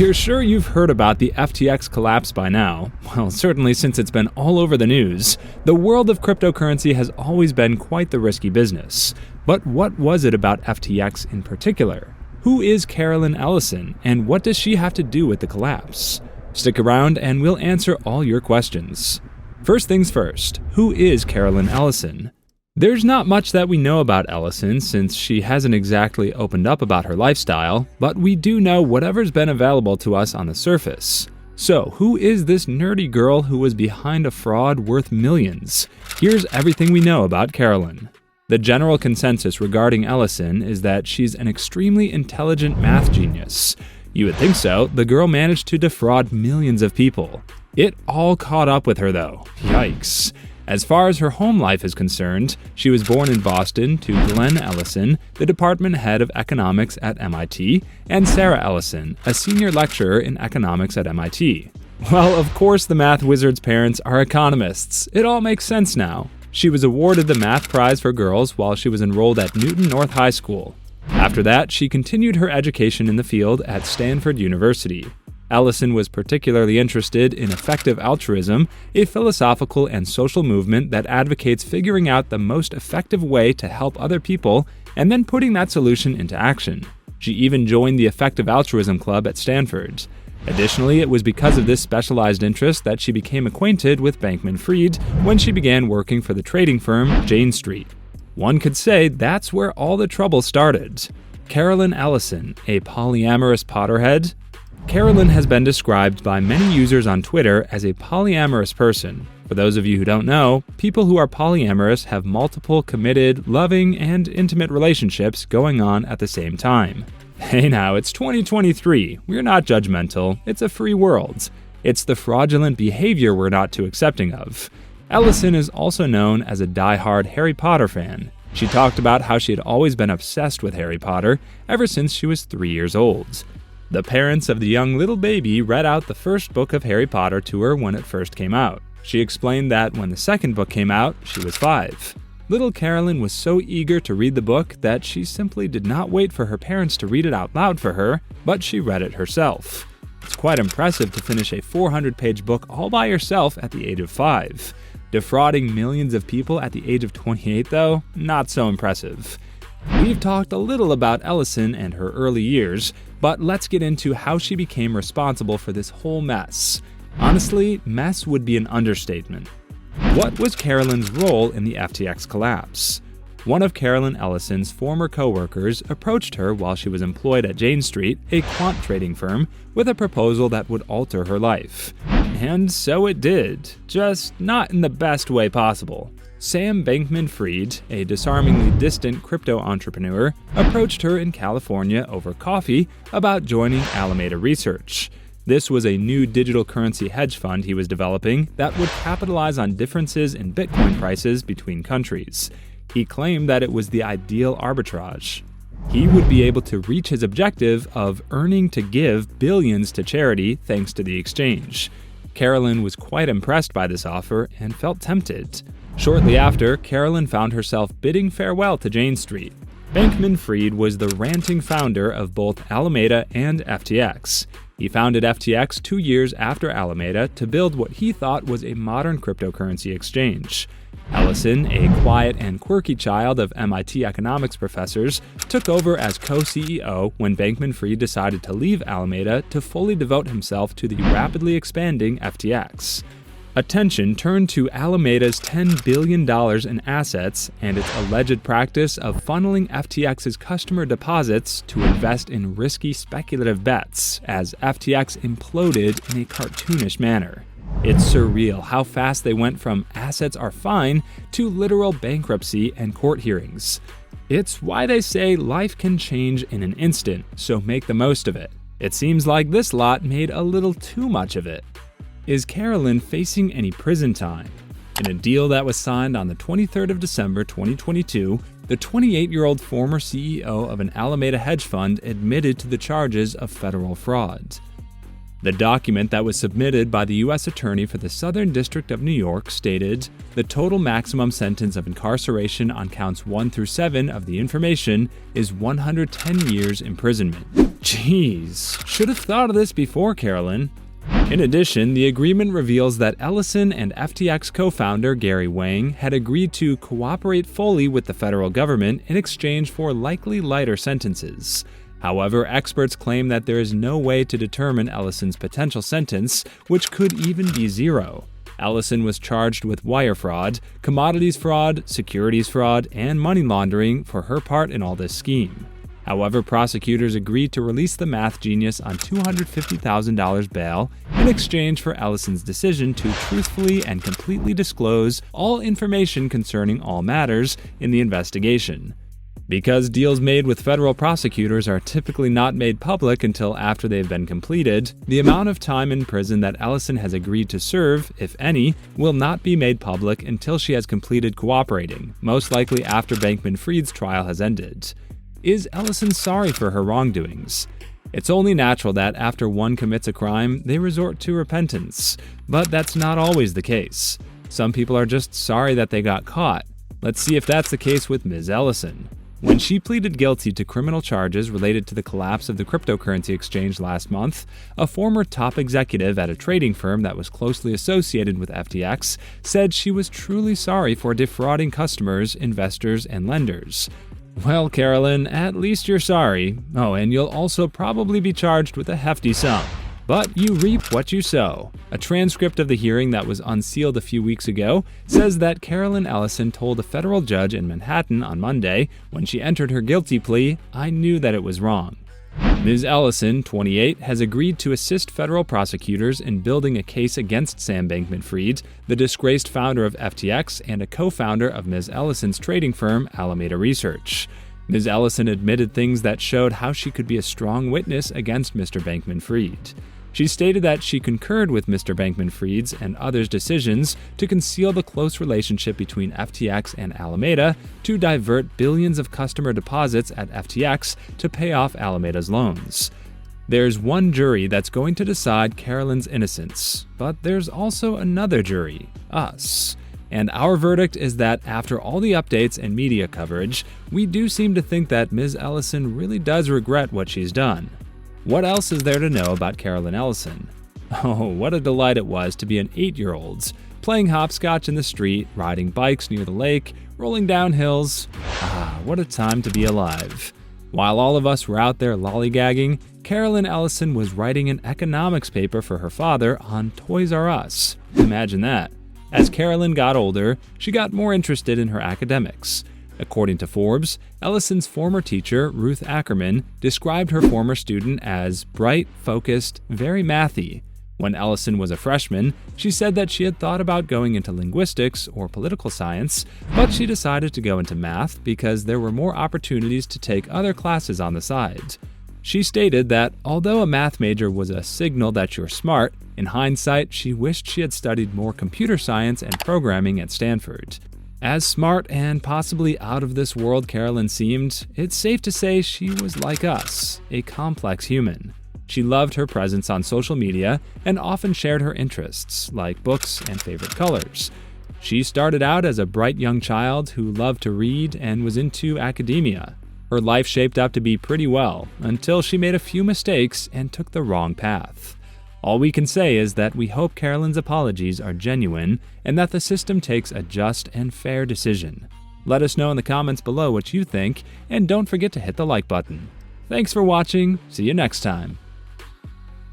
You're sure you've heard about the FTX collapse by now? Well, certainly since it's been all over the news. The world of cryptocurrency has always been quite the risky business. But what was it about FTX in particular? Who is Carolyn Ellison, and what does she have to do with the collapse? Stick around and we'll answer all your questions. First things first, who is Carolyn Ellison? There's not much that we know about Ellison since she hasn't exactly opened up about her lifestyle, but we do know whatever's been available to us on the surface. So, who is this nerdy girl who was behind a fraud worth millions? Here's everything we know about Carolyn. The general consensus regarding Ellison is that she's an extremely intelligent math genius. You would think so, the girl managed to defraud millions of people. It all caught up with her though. Yikes. As far as her home life is concerned, she was born in Boston to Glenn Ellison, the department head of economics at MIT, and Sarah Ellison, a senior lecturer in economics at MIT. Well, of course the math wizard's parents are economists. It all makes sense now. She was awarded the math prize for girls while she was enrolled at Newton North High School. After that, she continued her education in the field at Stanford University. Ellison was particularly interested in effective altruism, a philosophical and social movement that advocates figuring out the most effective way to help other people and then putting that solution into action. She even joined the Effective Altruism Club at Stanford. Additionally, it was because of this specialized interest that she became acquainted with Bankman-Fried when she began working for the trading firm Jane Street. One could say that's where all the trouble started. Carolyn Ellison, a polyamorous Potterhead? Carolyn has been described by many users on Twitter as a polyamorous person. For those of you who don't know, people who are polyamorous have multiple committed, loving, and intimate relationships going on at the same time. Hey now, it's 2023. We're not judgmental. It's a free world. It's the fraudulent behavior we're not too accepting of. Ellison is also known as a die-hard Harry Potter fan. She talked about how she had always been obsessed with Harry Potter ever since she was 3 years old. The parents of the young little baby read out the first book of Harry Potter to her when it first came out. She explained that when the second book came out, she was 5. Little Carolyn was so eager to read the book that she simply did not wait for her parents to read it out loud for her, but she read it herself. It's quite impressive to finish a 400-page book all by yourself at the age of 5. Defrauding millions of people at the age of 28, though, not so impressive. We've talked a little about Ellison and her early years, but let's get into how she became responsible for this whole mess. Honestly, mess would be an understatement. What was Carolyn's role in the FTX collapse? One of Carolyn Ellison's former co-workers approached her while she was employed at Jane Street, a quant trading firm, with a proposal that would alter her life. And so it did, just not in the best way possible. Sam Bankman-Fried, a disarmingly distant crypto entrepreneur, approached her in California over coffee about joining Alameda Research. This was a new digital currency hedge fund he was developing that would capitalize on differences in Bitcoin prices between countries. He claimed that it was the ideal arbitrage. He would be able to reach his objective of earning to give billions to charity thanks to the exchange. Carolyn was quite impressed by this offer and felt tempted. Shortly after, Carolyn found herself bidding farewell to Jane Street. Bankman-Fried was the ranting founder of both Alameda and FTX. He founded FTX 2 years after Alameda to build what he thought was a modern cryptocurrency exchange. Ellison, a quiet and quirky child of MIT economics professors, took over as co-CEO when Bankman-Fried decided to leave Alameda to fully devote himself to the rapidly expanding FTX. Attention turned to Alameda's $10 billion in assets and its alleged practice of funneling FTX's customer deposits to invest in risky speculative bets as FTX imploded in a cartoonish manner. It's surreal how fast they went from assets are fine to literal bankruptcy and court hearings. It's why they say life can change in an instant, so make the most of it. It seems like this lot made a little too much of it. Is Carolyn facing any prison time? In a deal that was signed on the 23rd of December 2022, the 28-year-old former CEO of an Alameda hedge fund admitted to the charges of federal fraud. The document that was submitted by the U.S. Attorney for the Southern District of New York stated, "The total maximum sentence of incarceration on counts 1 through 7 of the information is 110 years imprisonment." Jeez, should have thought of this before, Carolyn. In addition, the agreement reveals that Ellison and FTX co-founder Gary Wang had agreed to cooperate fully with the federal government in exchange for likely lighter sentences. However, experts claim that there is no way to determine Ellison's potential sentence, which could even be 0. Ellison was charged with wire fraud, commodities fraud, securities fraud, and money laundering for her part in all this scheme. However, prosecutors agreed to release the math genius on $250,000 bail in exchange for Ellison's decision to truthfully and completely disclose all information concerning all matters in the investigation. Because deals made with federal prosecutors are typically not made public until after they've been completed, the amount of time in prison that Ellison has agreed to serve, if any, will not be made public until she has completed cooperating, most likely after Bankman-Fried's trial has ended. Is Ellison sorry for her wrongdoings? It's only natural that after one commits a crime, they resort to repentance, but that's not always the case. Some people are just sorry that they got caught. Let's see if that's the case with Ms. Ellison. When she pleaded guilty to criminal charges related to the collapse of the cryptocurrency exchange last month, a former top executive at a trading firm that was closely associated with FTX said she was truly sorry for defrauding customers, investors, and lenders. Well, Carolyn, at least you're sorry. Oh, and you'll also probably be charged with a hefty sum. But you reap what you sow. A transcript of the hearing that was unsealed a few weeks ago says that Carolyn Ellison told a federal judge in Manhattan on Monday, when she entered her guilty plea, "I knew that it was wrong." Ms. Ellison, 28, has agreed to assist federal prosecutors in building a case against Sam Bankman-Fried, the disgraced founder of FTX and a co-founder of Ms. Ellison's trading firm, Alameda Research. Ms. Ellison admitted things that showed how she could be a strong witness against Mr. Bankman-Fried. She stated that she concurred with Mr. Bankman-Fried's and others' decisions to conceal the close relationship between FTX and Alameda to divert billions of customer deposits at FTX to pay off Alameda's loans. There's one jury that's going to decide Carolyn's innocence, but there's also another jury, us. And our verdict is that after all the updates and media coverage, we do seem to think that Ms. Ellison really does regret what she's done. What else is there to know about Carolyn Ellison? Oh, what a delight it was to be an 8-year-old, playing hopscotch in the street, riding bikes near the lake, rolling down hills. Ah, what a time to be alive. While all of us were out there lollygagging, Carolyn Ellison was writing an economics paper for her father on Toys R Us. Imagine that. As Carolyn got older, she got more interested in her academics. According to Forbes, Ellison's former teacher, Ruth Ackerman, described her former student as bright, focused, very mathy. When Ellison was a freshman, she said that she had thought about going into linguistics or political science, but she decided to go into math because there were more opportunities to take other classes on the side. She stated that although a math major was a signal that you're smart, in hindsight, she wished she had studied more computer science and programming at Stanford. As smart and possibly out of this world Carolyn seemed, it's safe to say she was like us, a complex human. She loved her presence on social media and often shared her interests, like books and favorite colors. She started out as a bright young child who loved to read and was into academia. Her life shaped up to be pretty well, until she made a few mistakes and took the wrong path. All we can say is that we hope Carolyn's apologies are genuine and that the system takes a just and fair decision. Let us know in the comments below what you think, and don't forget to hit the like button. Thanks for watching. See you next time.